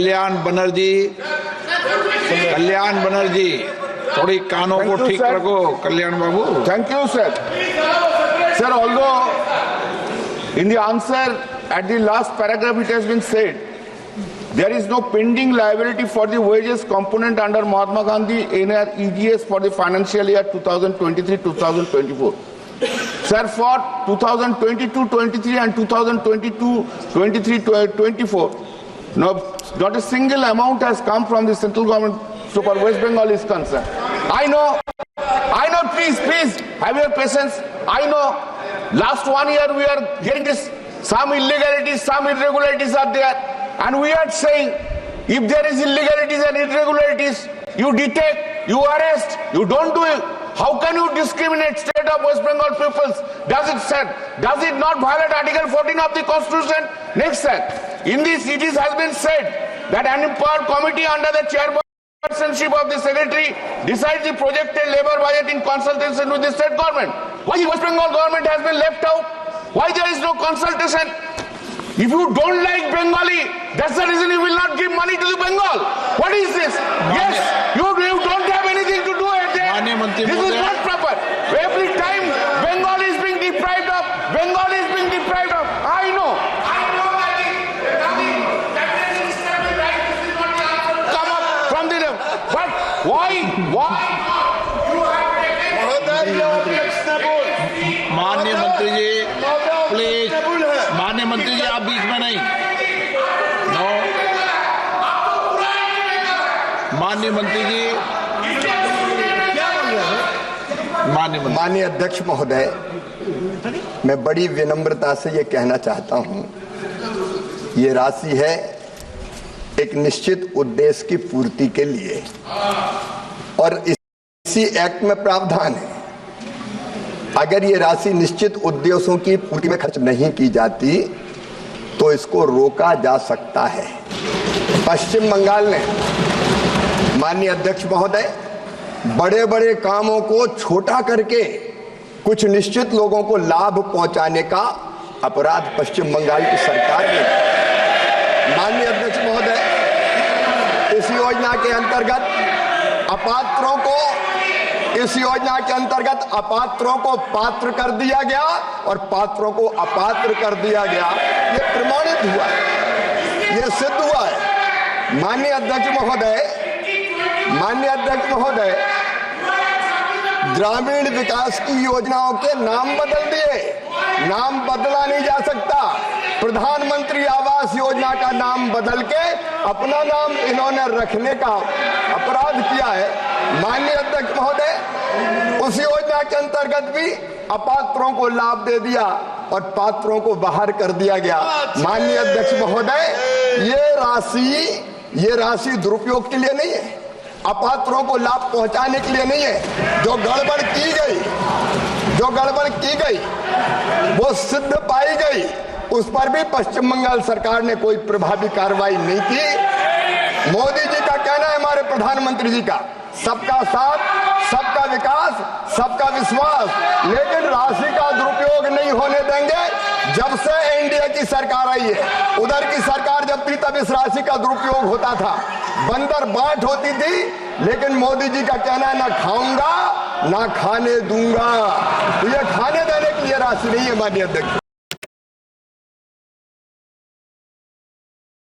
कल्याण बनर्जी थोड़ी कानों को ठीक रखो। कल्याण बाबू। Thank you, sir. Sir, although in the answer at the last paragraph it has been said there is no pending liability for the wages component under Mahatma Gandhi NREGS for the financial year 2023-2024. Sir, for 2022-23 and 2022-23-24, not a single amount has come from the central government so far West Bengal is concerned. I know, please, have your patience. I know, last 1 year we are getting this, some illegalities, some irregularities are there. And we are saying, if there is illegalities and irregularities, you detect, you arrest, you don't do it. How can you discriminate state of West Bengal peoples? Does it not violate Article 14 of the Constitution? Next, sir, in this it has been said that an empowered committee under the chairpersonship of the secretary decides the projected labor budget in consultation with the state government. Why the West Bengal government has been left out? Why there is no consultation? If you don't like Bengali, that's the reason you will not give money to the Bengal. What is this? Yes, you don't have anything to do with it. This is not proper. Every time Bengal is being deprived of, I know. Come up from the, but why? माननीय मंत्री जी please, माननीय मंत्री जी आप बीच में नहीं। No, माननीय मंत्री जी, माननीय अध्यक्ष महोदय, मैं बड़ी विनम्रता से ये कहना चाहता हूं, ये राशि है एक निश्चित उद्देश्य की पूर्ति के लिए और इसी एक्ट में प्रावधान है अगर ये राशि निश्चित उद्देश्यों की पूर्ति में खर्च नहीं की जाती तो इसको रोका जा सकता है। पश्चिम बंगाल ने, माननीय अध्यक्ष महोदय, बड़े बड़े कामों को छोटा करके कुछ निश्चित लोगों को लाभ पहुंचाने का अपराध पश्चिम बंगाल की सरकार ने। माननीय अध्यक्ष महोदय, इस योजना के अंतर्गत अपात्रों को पात्र कर दिया गया और पात्रों को अपात्र कर दिया गया। ये प्रमाणित हुआ है, ये सिद्ध हुआ है। माननीय अध्यक्ष महोदय, ग्रामीण विकास की योजनाओं के नाम बदल दिए, नाम बदला नहीं जा सकता। प्रधानमंत्री आवास योजना का नाम बदल के अपना नाम इन्होंने रखने का अपराध किया है। माननीय अध्यक्ष महोदय, उस योजना के अंतर्गत भी अपात्रों को लाभ दे दिया और पात्रों को बाहर कर दिया गया। माननीय अध्यक्ष महोदय, ये राशि दुरुपयोग के लिए नहीं है, अपात्रों को लाभ पहुंचाने के लिए नहीं है। जो गड़बड़ की गई वो सिद्ध पाई गई, उस पर भी पश्चिम बंगाल सरकार ने कोई प्रभावी कार्रवाई नहीं की। मोदी जी का कहना है, हमारे प्रधानमंत्री जी का, सबका साथ, सबका विकास, सबका विश्वास, लेकिन राशि का दुरुपयोग नहीं होने देंगे। जब से एनडीए की सरकार आई है, उधर की सरकार जब थी तब इस राशि का दुरुपयोग होता था, बंदर बांट होती थी, लेकिन मोदी जी का कहना है ना खाऊंगा ना खाने दूंगा। तो ये खाने देने के लिए राशि नहीं है माननीय अध्यक्ष।